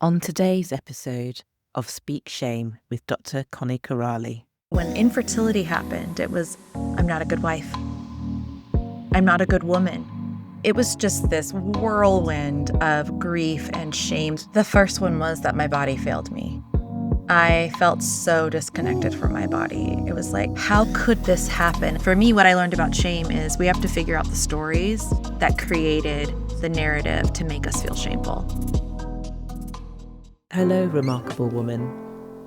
On today's episode of Speak Shame with Dr. Connie Kerali. When infertility happened, it was, I'm not a good wife. I'm not a good woman. It was just this whirlwind of grief and shame. The first one was that my body failed me. I felt so disconnected from my body. It was like, how could this happen? For me, what I learned about shame is we have to figure out the stories that created the narrative to make us feel shameful. Hello, remarkable woman.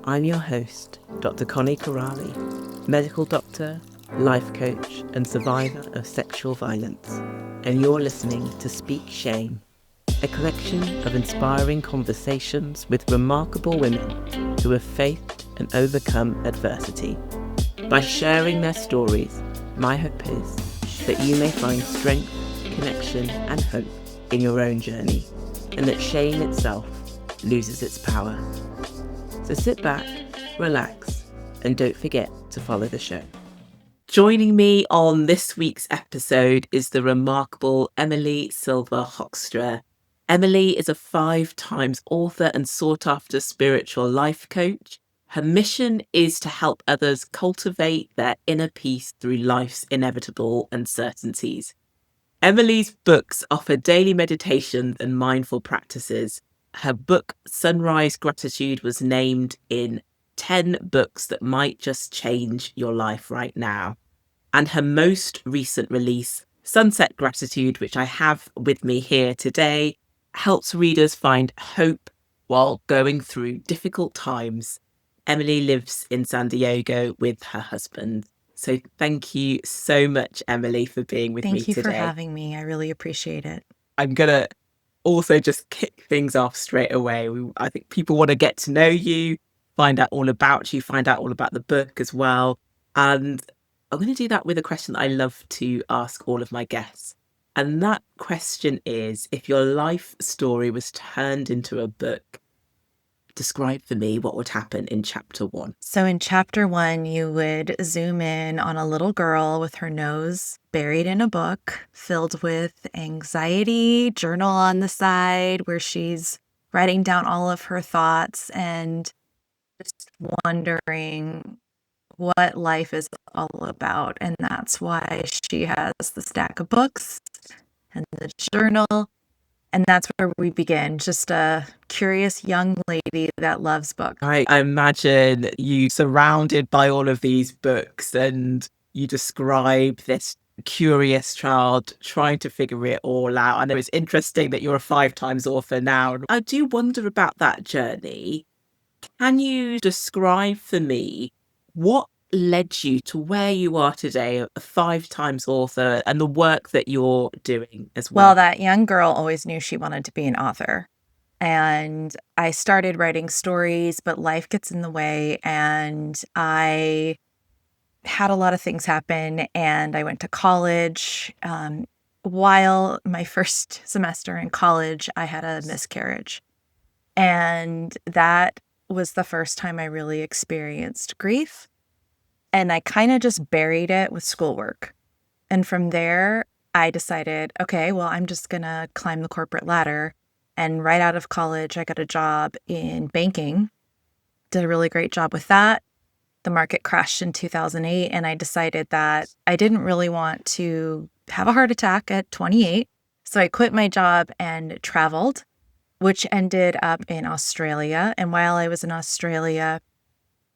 I'm your host, Dr. Connie Kerali, medical doctor, life coach, and survivor of sexual violence. And you're listening to Speak Shame, a collection of inspiring conversations with remarkable women who have faced and overcome adversity. By sharing their stories, my hope is that you may find strength, connection, and hope in your own journey, and that shame itself loses its power. So sit back, relax, and don't forget to follow the show. Joining me on this week's episode is the remarkable Emily Silva Hockstra. Emily is a 5-time author and sought-after spiritual life coach. Her mission is to help others cultivate their inner peace through life's inevitable uncertainties. Emily's books offer daily meditations and mindful practices. Her book, Sunrise Gratitude, was named in 10 books that might just change your life right now. And her most recent release, Sunset Gratitude, which I have with me here today, helps readers find hope while going through difficult times. Emily lives in San Diego with her husband. So thank you so much, Emily, for being with me today. Thank you for having me. I really appreciate it. I'm going to also just kick things off straight away. I think people want to get to know you, find out all about you, find out all about the book as well. And I'm going to do that with a question that I love to ask all of my guests. And that question is, if your life story was turned into a book, describe for me what would happen in chapter 1. So in chapter 1, you would zoom in on a little girl with her nose buried in a book filled with anxiety, journal on the side where she's writing down all of her thoughts and just wondering what life is all about. And that's why she has the stack of books and the journal. And that's where we begin. Just a curious young lady that loves books. I imagine you surrounded by all of these books and you describe this curious child trying to figure it all out. I know it's interesting that you're a 5-time author now. I do wonder about that journey. Can you describe for me what led you to where you are today, a 5-time author, and the work that you're doing as well? Well, that young girl always knew she wanted to be an author. And I started writing stories, but life gets in the way. And I had a lot of things happen. And I went to college. While my first semester in college, I had a miscarriage. And that was the first time I really experienced grief. And I kind of just buried it with schoolwork. And from there, I decided, okay, well, I'm just going to climb the corporate ladder. And right out of college, I got a job in banking, did a really great job with that. The market crashed in 2008, and I decided that I didn't really want to have a heart attack at 28. So I quit my job and traveled, which ended up in Australia. And while I was in Australia,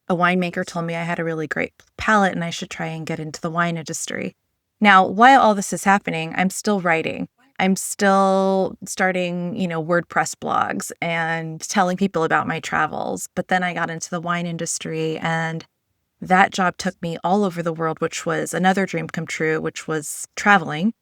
a winemaker told me I had a really great palate and I should try and get into the wine industry. Now, while all this is happening, I'm still writing. I'm still starting, WordPress blogs and telling people about my travels. But then I got into the wine industry and that job took me all over the world, which was another dream come true, which was traveling.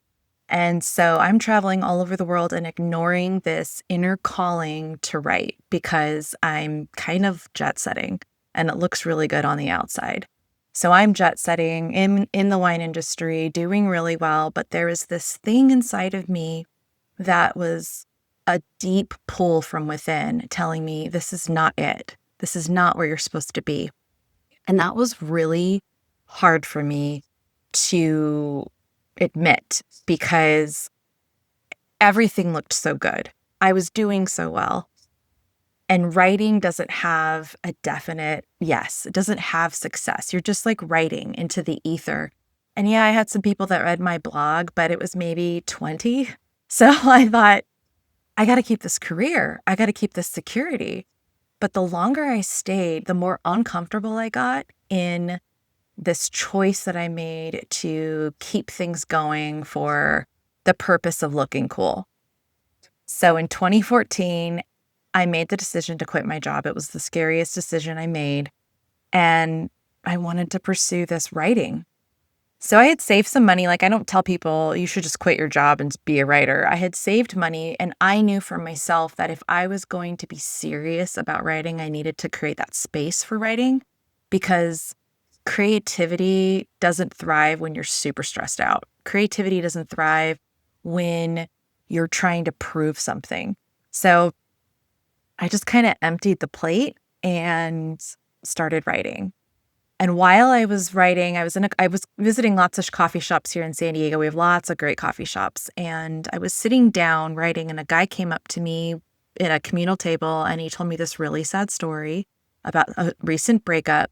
And so I'm traveling all over the world and ignoring this inner calling to write because I'm kind of jet setting. And it looks really good on the outside. So I'm jet setting in the wine industry, doing really well. But there was this thing inside of me that was a deep pull from within telling me this is not it. This is not where you're supposed to be. And that was really hard for me to admit because everything looked so good. I was doing so well. And writing doesn't have a definite yes. It doesn't have success. You're just like writing into the ether. And yeah, I had some people that read my blog, but it was maybe 20. So I thought, I got to keep this career. I got to keep this security. But the longer I stayed, the more uncomfortable I got in this choice that I made to keep things going for the purpose of looking cool. So in 2014, I made the decision to quit my job. It was the scariest decision I made. And I wanted to pursue this writing. So I had saved some money. Like, I don't tell people you should just quit your job and be a writer. I had saved money, and I knew for myself that if I was going to be serious about writing, I needed to create that space for writing, because creativity doesn't thrive when you're super stressed out. Creativity doesn't thrive when you're trying to prove something. So I just kind of emptied the plate and started writing. And while I was writing, I was visiting lots of coffee shops here in San Diego. We have lots of great coffee shops. And I was sitting down writing, and a guy came up to me at a communal table, and he told me this really sad story about a recent breakup.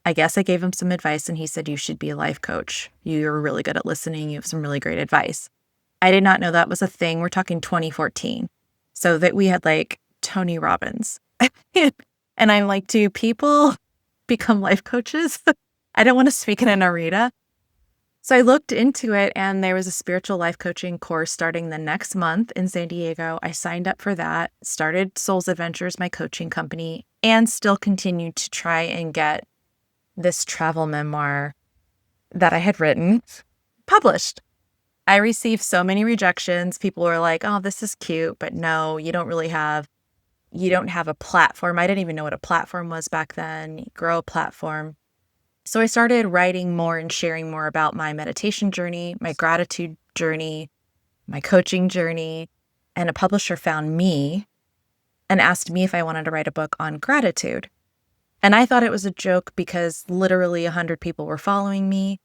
I guess I gave him some advice, and he said, "You should be a life coach. You're really good at listening. You have some really great advice." I did not know that was a thing. We're talking 2014. So that we had like Tony Robbins. And I'm like, do people become life coaches? I don't want to speak in an arena. So I looked into it, and there was a spiritual life coaching course starting the next month in San Diego. I signed up for that, started Souls Adventures, my coaching company, and still continued to try and get this travel memoir that I had written published. I received so many rejections. People were like, "Oh, this is cute, but no, you don't have a platform." I didn't even know what a platform was back then. Grow a platform. So I started writing more and sharing more about my meditation journey, my gratitude journey, my coaching journey. And a publisher found me and asked me if I wanted to write a book on gratitude. And I thought it was a joke because literally 100 people were following me.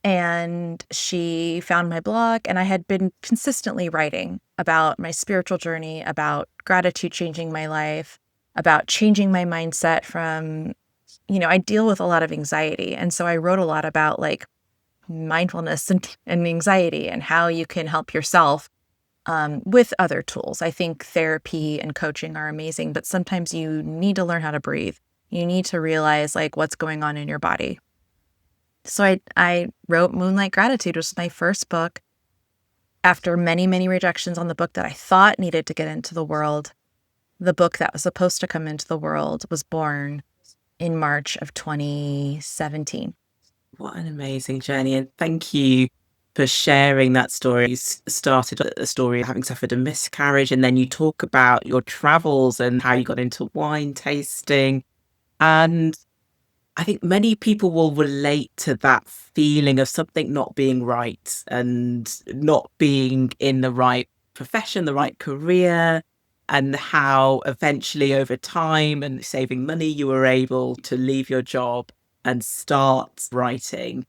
And she found my blog, and I had been consistently writing about my spiritual journey, about gratitude changing my life, about changing my mindset from, I deal with a lot of anxiety. And so I wrote a lot about like mindfulness and anxiety and how you can help yourself with other tools. I think therapy and coaching are amazing, but sometimes you need to learn how to breathe. You need to realize like what's going on in your body. So I wrote Moonlight Gratitude, which was my first book. After many, many rejections on the book that I thought needed to get into the world, the book that was supposed to come into the world was born in March of 2017. What an amazing journey. And thank you for sharing that story. You started a story of having suffered a miscarriage, and then you talk about your travels and how you got into wine tasting. And I think many people will relate to that feeling of something not being right and not being in the right profession, the right career, and how eventually over time and saving money, you were able to leave your job and start writing.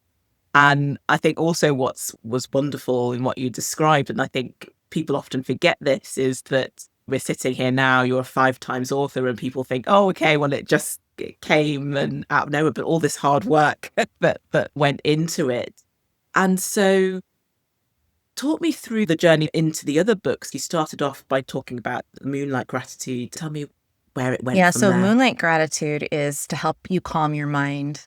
And I think also was wonderful in what you described, and I think people often forget this, is that we're sitting here now, you're a 5 times author, and people think, oh, okay, well, it came and out of nowhere, but all this hard work that went into it. And so talk me through the journey into the other books. You started off by talking about Moonlight Gratitude. Tell me where it went from So there. Moonlight Gratitude is to help you calm your mind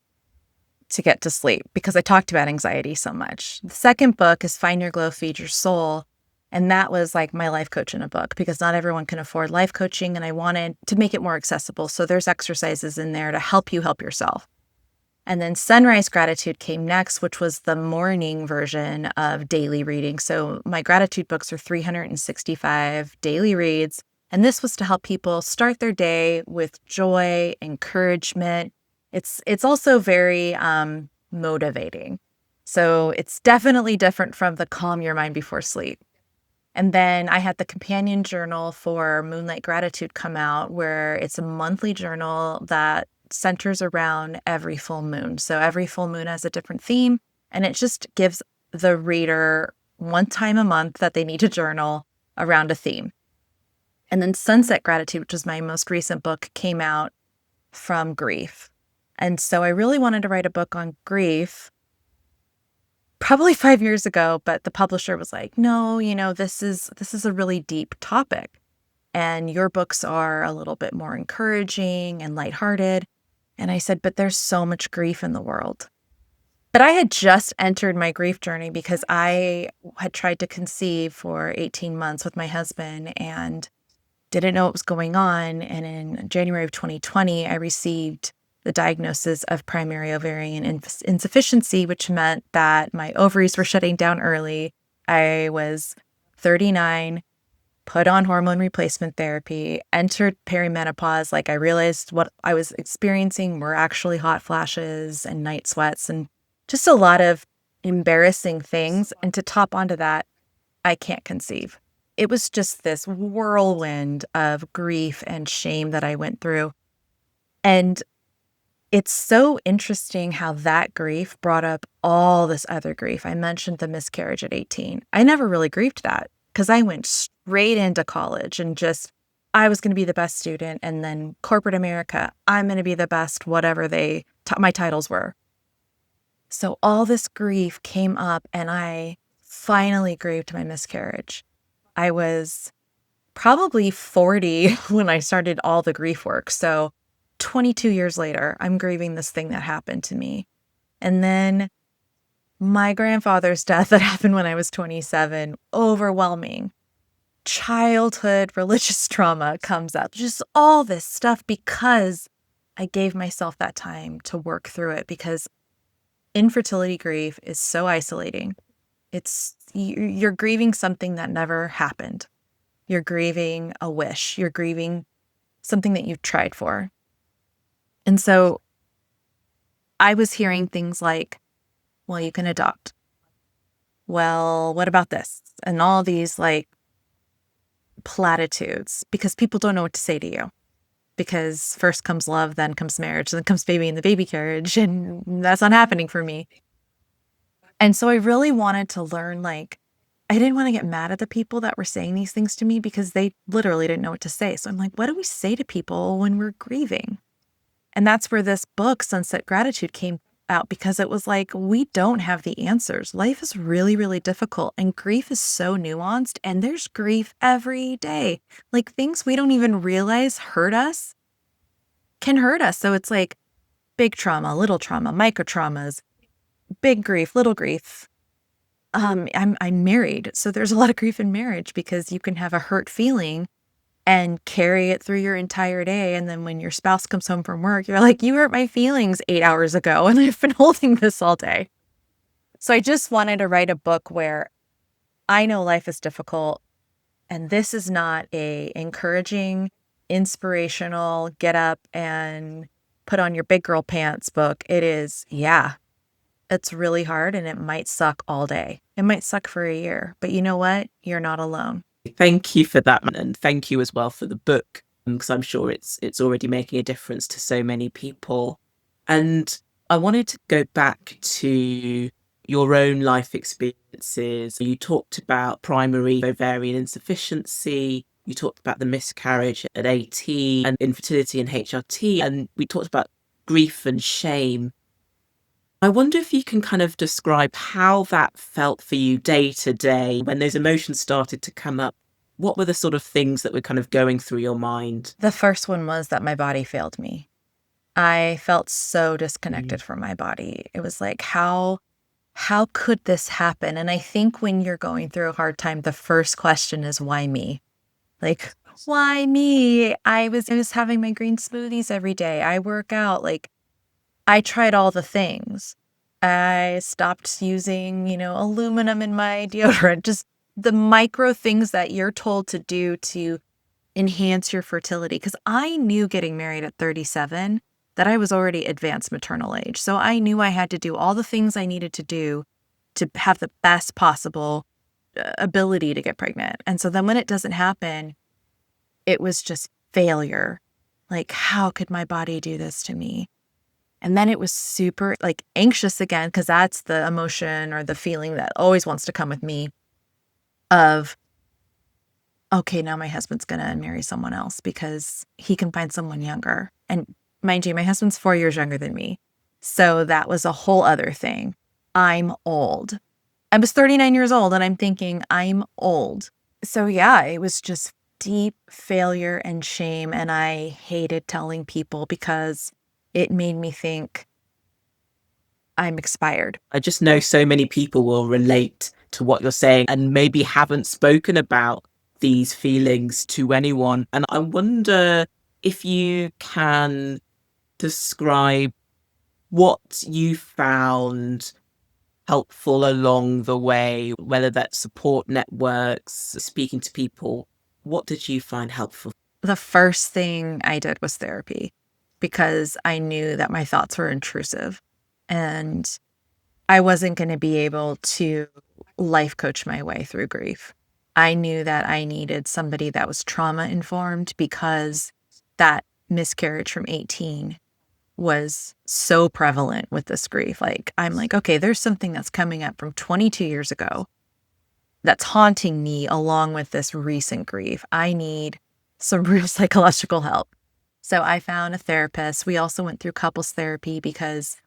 to get to sleep, because I talked about anxiety so much. The second book is Find Your Glow, Feed Your Soul. And that was like my life coach in a book, because not everyone can afford life coaching, and I wanted to make it more accessible. So there's exercises in there to help you help yourself. And then Sunrise Gratitude came next, which was the morning version of daily reading. So my gratitude books are 365 daily reads. And this was to help people start their day with joy, encouragement. It's also very motivating. So it's definitely different from the calm your mind before sleep. And then I had the companion journal for Moonlight Gratitude come out, where it's a monthly journal that centers around every full moon. So every full moon has a different theme, and it just gives the reader one time a month that they need to journal around a theme. And then Sunset Gratitude, which was my most recent book, came out from grief. And so I really wanted to write a book on grief probably 5 years ago, but the publisher was like, "No, this is a really deep topic. And your books are a little bit more encouraging and lighthearted." And I said, "But there's so much grief in the world." But I had just entered my grief journey because I had tried to conceive for 18 months with my husband and didn't know what was going on. And in January of 2020, I received the diagnosis of primary ovarian insufficiency, which meant that my ovaries were shutting down early. I was 39, put on hormone replacement therapy, entered perimenopause. Like, I realized what I was experiencing were actually hot flashes and night sweats and just a lot of embarrassing things. And to top onto that, I can't conceive. It was just this whirlwind of grief and shame that I went through. And it's so interesting how that grief brought up all this other grief. I mentioned the miscarriage at 18. I never really grieved that because I went straight into college and I was going to be the best student. And then corporate America, I'm going to be the best, whatever my titles were. So all this grief came up and I finally grieved my miscarriage. I was probably 40 when I started all the grief work. So 22 years later, I'm grieving this thing that happened to me. And then my grandfather's death that happened when I was 27, overwhelming. Childhood religious trauma comes up, just all this stuff because I gave myself that time to work through it, because infertility grief is so isolating. You're grieving something that never happened. You're grieving a wish. You're grieving something that you've tried for. And so I was hearing things like, well, you can adopt. Well, what about this? And all these like platitudes, because people don't know what to say to you. Because first comes love, then comes marriage, then comes baby in the baby carriage. And that's not happening for me. And so I really wanted to learn, I didn't want to get mad at the people that were saying these things to me because they literally didn't know what to say. So I'm like, what do we say to people when we're grieving? And that's where this book, Sunset Gratitude, came out, because it was like, we don't have the answers. Life is really, really difficult. And grief is so nuanced. And there's grief every day. Like, things we don't even realize can hurt us. So it's like big trauma, little trauma, micro traumas, big grief, little grief. I'm married. So there's a lot of grief in marriage because you can have a hurt feeling and carry it through your entire day. And then when your spouse comes home from work, you're like, you hurt my feelings 8 hours ago, and I've been holding this all day. So I just wanted to write a book where I know life is difficult, and this is not a encouraging, inspirational, get up and put on your big girl pants book. It is, it's really hard, and it might suck all day. It might suck for a year, but you know what? You're not alone. Thank you for that, and thank you as well for the book, because I'm sure it's already making a difference to so many people. And I wanted to go back to your own life experiences. You talked about primary ovarian insufficiency. You talked about the miscarriage at 18 and infertility and HRT. And we talked about grief and shame. I wonder if you can kind of describe how that felt for you day to day when those emotions started to come up. What were the sort of things that were kind of going through your mind? The first one was that my body failed me. I felt so disconnected from my body. It was like, how could this happen? And I think when you're going through a hard time, the first question is, why me? Like, why me? I was having my green smoothies every day. I work out. Like, I tried all the things. I stopped using, aluminum in my deodorant, just the micro things that you're told to do to enhance your fertility. Because I knew getting married at 37 that I was already advanced maternal age. So I knew I had to do all the things I needed to do to have the best possible ability to get pregnant. And so then when it doesn't happen, it was just failure. Like, how could my body do this to me? And then it was super anxious again, because that's the emotion or the feeling that always wants to come with me of, okay, now my husband's going to marry someone else because he can find someone younger. And mind you, my husband's 4 years younger than me. So that was a whole other thing. I'm old. I was 39 years old and I'm thinking I'm old. So yeah, it was just deep failure and shame. And I hated telling people because it made me think I'm expired. I just know so many people will relate to what you're saying and maybe haven't spoken about these feelings to anyone. And I wonder if you can describe what you found helpful along the way, whether that's support networks, speaking to people. What did you find helpful? The first thing I did was therapy because I knew that my thoughts were intrusive and I wasn't going to be able to life coach my way through grief. I knew that I needed somebody that was trauma informed because that miscarriage from 18 was so prevalent with this grief. Like, I'm like, okay, there's something that's coming up from 22 years ago that's haunting me along with this recent grief. I need some real psychological help. So I found a therapist. We also went through couples therapy because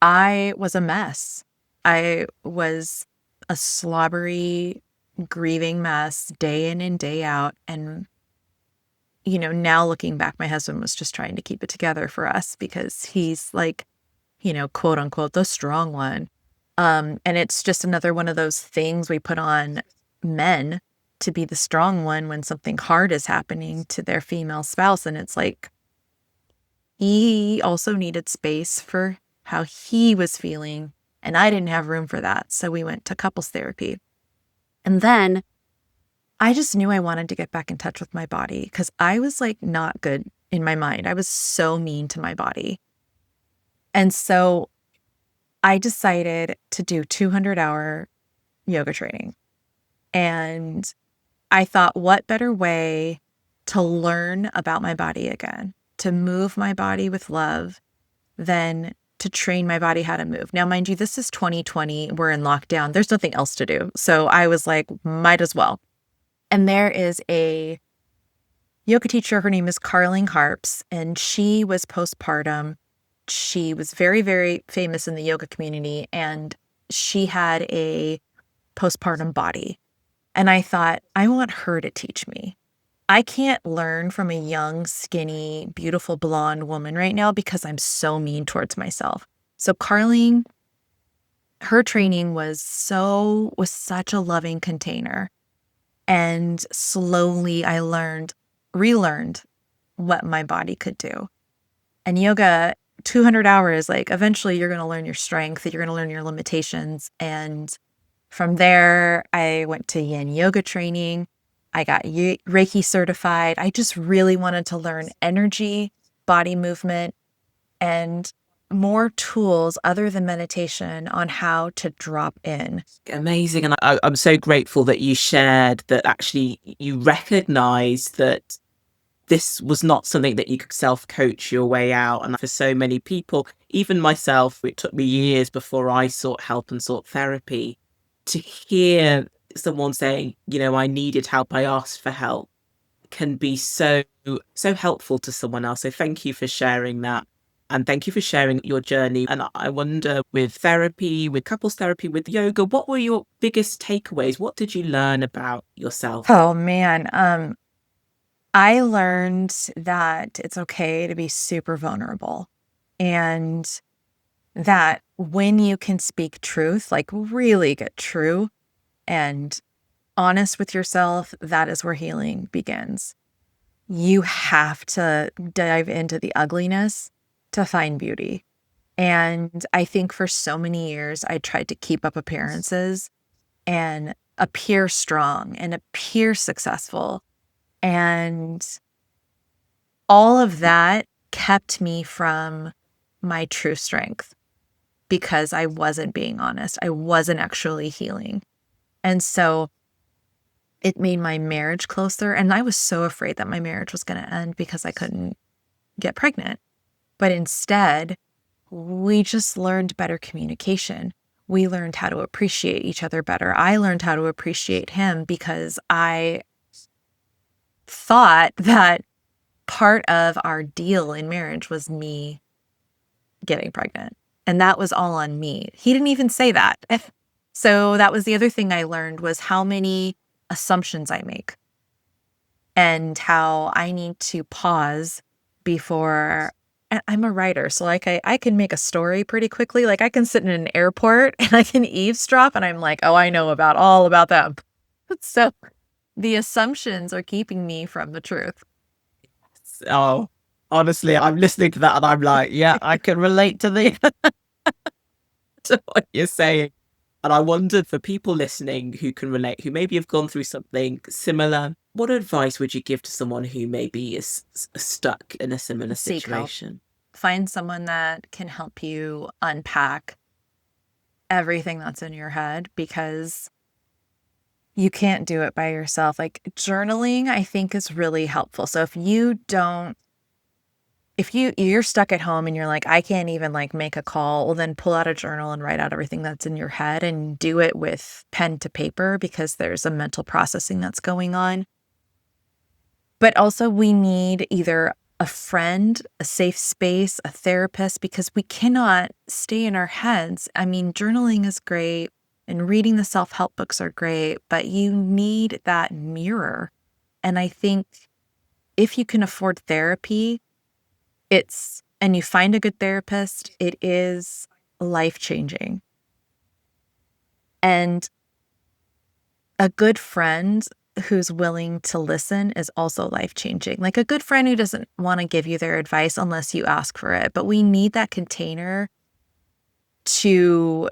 I was a mess. I was a slobbery, grieving mess day in and day out. And, now looking back, my husband was just trying to keep it together for us because he's like, quote unquote, the strong one. And it's just another one of those things we put on men to be the strong one when something hard is happening to their female spouse. And it's like, he also needed space for how he was feeling. And I didn't have room for that. So we went to couples therapy. And then I just knew I wanted to get back in touch with my body because I was like not good in my mind. I was so mean to my body. And so I decided to do 200-hour yoga training. And I thought, what better way to learn about my body again, to move my body with love than to train my body how to move. Now, mind you, this is 2020. We're in lockdown. There's nothing else to do. So I was like, might as well. And there is a yoga teacher. Her name is Carling Harps, and she was postpartum. She was very, very famous in the yoga community, and she had a postpartum body. And I thought, I want her to teach me. I can't learn from a young, skinny, beautiful blonde woman right now because I'm so mean towards myself. So Carling, her training was such a loving container. And slowly I relearned what my body could do. And yoga, 200 hours, like eventually you're going to learn your strength, you're going to learn your limitations. And from there, I went to yin yoga training. I got Reiki certified. I just really wanted to learn energy, body movement, and more tools other than meditation on how to drop in. Amazing. And I'm so grateful that you shared that actually you recognize that this was not something that you could self-coach your way out. And for so many people, even myself, it took me years before I sought help and sought therapy. To hear someone saying, I needed help, I asked for help, can be so helpful to someone else. So thank you for sharing that. And thank you for sharing your journey. And I wonder, with therapy, with couples therapy, with yoga, what were your biggest takeaways? What did you learn about yourself? Oh, man. I learned that it's okay to be super vulnerable and that when you can speak truth, like really get true and honest with yourself, that is where healing begins. You have to dive into the ugliness to find beauty. And I think for so many years, I tried to keep up appearances and appear strong and appear successful. And all of that kept me from my true strength because I wasn't being honest. I wasn't actually healing. And so it made my marriage closer. And I was so afraid that my marriage was going to end because I couldn't get pregnant. But instead, we just learned better communication. We learned how to appreciate each other better. I learned how to appreciate him because I thought that part of our deal in marriage was me getting pregnant. And that was all on me. He didn't even say that. So that was the other thing I learned, was how many assumptions I make and how I need to pause before. And I'm a writer, so like I can make a story pretty quickly. Like I can sit in an airport and I can eavesdrop and I'm like, oh, I know all about them. So the assumptions are keeping me from the truth. Oh, honestly, I'm listening to that and I'm like, yeah, I can relate to to what you're saying. And I wondered, for people listening who can relate, who maybe have gone through something similar, what advice would you give to someone who maybe is stuck in a similar Seek help. situation? Find someone that can help you unpack everything that's in your head, because you can't do it by yourself. Like journaling, I think, is really helpful. So if you're stuck at home and you're like, I can't even like make a call, well then pull out a journal and write out everything that's in your head, and do it with pen to paper, because there's a mental processing that's going on. But also we need either a friend, a safe space, a therapist, because we cannot stay in our heads. I mean, journaling is great and reading the self-help books are great, but you need that mirror. And I think if you can afford therapy, and you find a good therapist, it is life-changing. And a good friend who's willing to listen is also life-changing. Like a good friend who doesn't want to give you their advice unless you ask for it. But we need that container to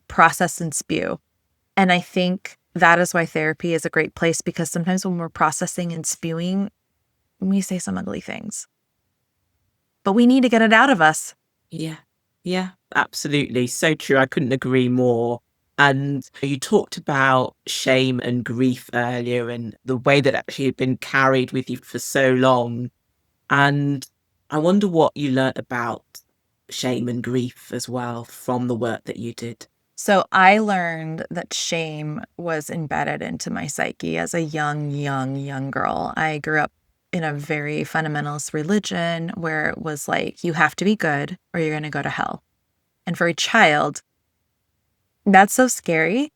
process and spew. And I think that is why therapy is a great place, because sometimes when we're processing and spewing, we say some ugly things. But we need to get it out of us. Yeah, yeah, absolutely. So true. I couldn't agree more. And you talked about shame and grief earlier, and the way that actually had been carried with you for so long. And I wonder what you learnt about shame and grief as well from the work that you did. So I learned that shame was embedded into my psyche as a young girl. I grew up in a very fundamentalist religion where it was like, you have to be good or you're going to go to hell. And for a child, that's so scary.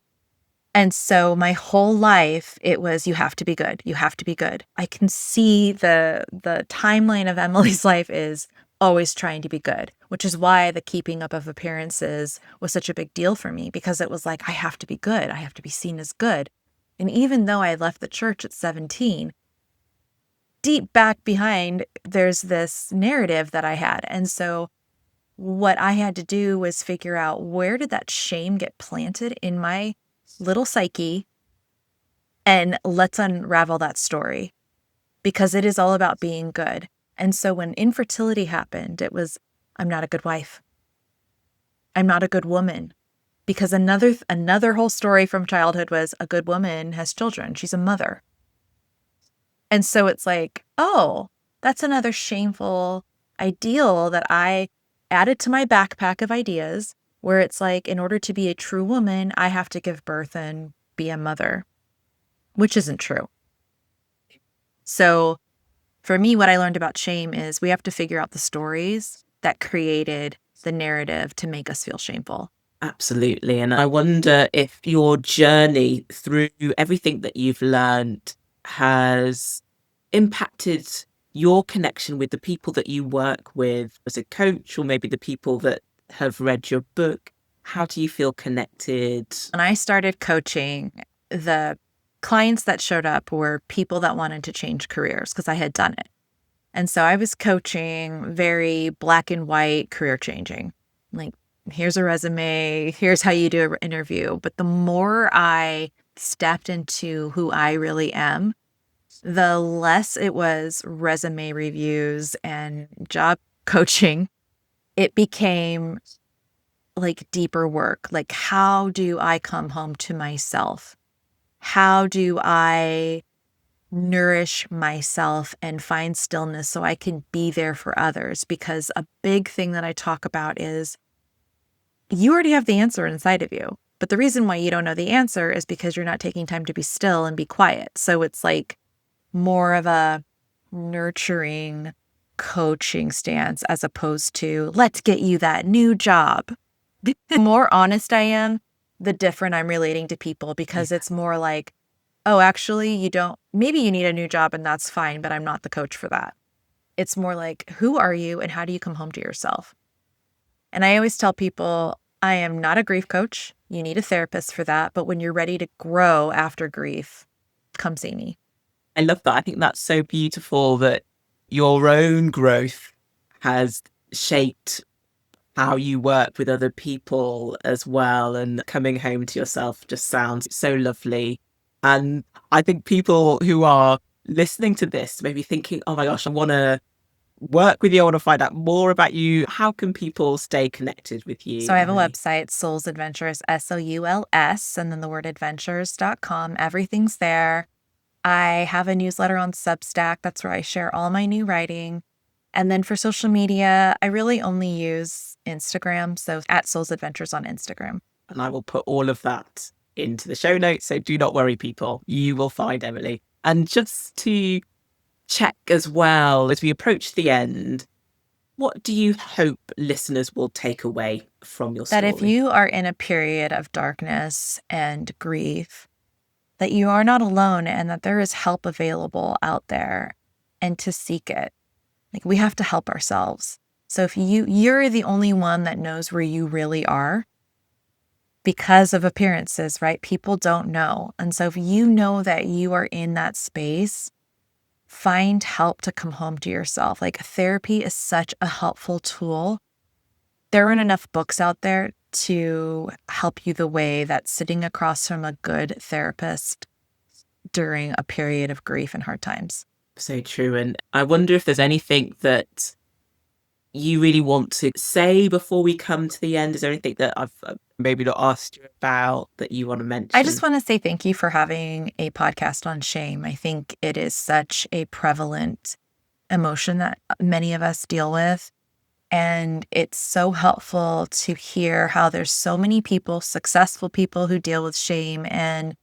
And so my whole life, it was, you have to be good. You have to be good. I can see the timeline of Emily's life is always trying to be good, which is why the keeping up of appearances was such a big deal for me, because it was like, I have to be good. I have to be seen as good. And even though I left the church at 17, deep back behind, there's this narrative that I had. And so what I had to do was figure out, where did that shame get planted in my little psyche, and let's unravel that story, because it is all about being good. And so when infertility happened, it was, I'm not a good wife. I'm not a good woman, because another whole story from childhood was, a good woman has children. She's a mother. And so it's like, oh, that's another shameful ideal that I added to my backpack of ideas, where it's like, in order to be a true woman, I have to give birth and be a mother, which isn't true. So for me, what I learned about shame is we have to figure out the stories that created the narrative to make us feel shameful. Absolutely. And I wonder if your journey through everything that you've learned has impacted your connection with the people that you work with as a coach, or maybe the people that have read your book. How do you feel connected? When I started coaching, the clients that showed up were people that wanted to change careers, because I had done it. And so I was coaching very black and white career changing. Like, here's a resume, here's how you do an interview. But the more I stepped into who I really am, the less it was resume reviews and job coaching. It became like deeper work. Like, how do I come home to myself? How do I nourish myself and find stillness so I can be there for others? Because a big thing that I talk about is, you already have the answer inside of you. But the reason why you don't know the answer is because you're not taking time to be still and be quiet. So it's like, more of a nurturing coaching stance as opposed to let's get you that new job. The more honest I am, the different I'm relating to people, because it's more like, oh, actually, maybe you need a new job and that's fine, but I'm not the coach for that. It's more like, who are you and how do you come home to yourself? And I always tell people, I am not a grief coach. You need a therapist for that. But when you're ready to grow after grief, come see me. I love that. I think that's so beautiful that your own growth has shaped how you work with other people as well. And coming home to yourself just sounds so lovely. And I think people who are listening to this may be thinking, oh my gosh, I want to work with you. I want to find out more about you. How can people stay connected with you? So I have Emily? a website, Souls Adventures, SOULS, and then the word adventures.com. Everything's there. I have a newsletter on Substack. That's where I share all my new writing. And then for social media, I really only use Instagram. So at Souls Adventures on Instagram. And I will put all of that into the show notes. So do not worry, people. You will find Emily. And just to check as well, as we approach the end, what do you hope listeners will take away from your story? That if you are in a period of darkness and grief, that you are not alone and that there is help available out there, and to seek it. Like, we have to help ourselves. So if you're the only one that knows where you really are, because of appearances, right? People don't know. And so if you know that you are in that space, find help to come home to yourself. Like, therapy is such a helpful tool. There aren't enough books out there to help you the way that sitting across from a good therapist during a period of grief and hard times. So true. And I wonder if there's anything that you really want to say before we come to the end. Is there anything that I've maybe not asked you about that you want to mention? I just want to say thank you for having a podcast on shame. I think it is such a prevalent emotion that many of us deal with. And it's so helpful to hear how there's so many people, successful people, who deal with shame, and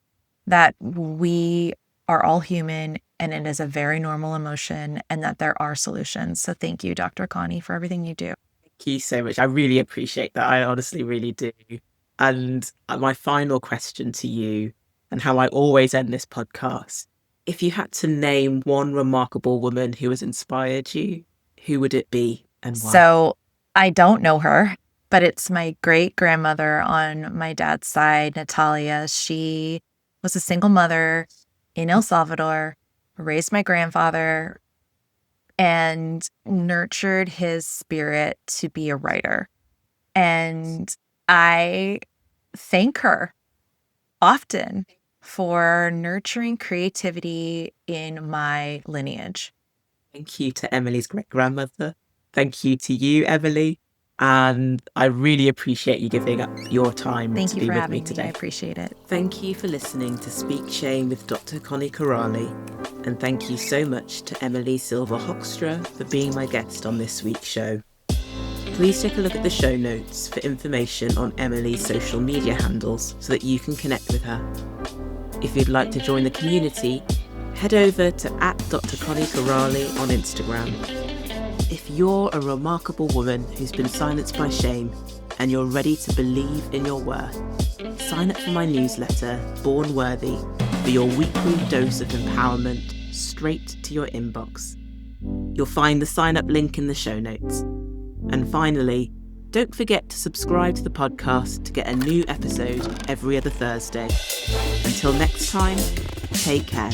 that we are all human and it is a very normal emotion, and that there are solutions. So thank you, Dr. Connie, for everything you do. Thank you so much. I really appreciate that. I honestly really do. And my final question to you, and how I always end this podcast, if you had to name one remarkable woman who has inspired you, who would it be and why? So I don't know her, but it's my great grandmother on my dad's side, Natalia. She was a single mother in El Salvador, raised my grandfather, and nurtured his spirit to be a writer. And I thank her often for nurturing creativity in my lineage. Thank you to Emily's great grandmother. Thank you to you, Emily. And I really appreciate you giving up your time Thank to you be for with having me me. today. I appreciate it. Thank you for listening to Speak Shame with Dr. Connie Kerali. And thank you so much to Emily Silva Hockstra for being my guest on this week's show. Please take a look at the show notes for information on Emily's social media handles so that you can connect with her. If you'd like to join the community, head over to @Dr. Connie Kerali on Instagram. If you're a remarkable woman who's been silenced by shame and you're ready to believe in your worth, sign up for my newsletter, Born Worthy, for your weekly dose of empowerment straight to your inbox. You'll find the sign-up link in the show notes. And finally, don't forget to subscribe to the podcast to get a new episode every other Thursday. Until next time, take care.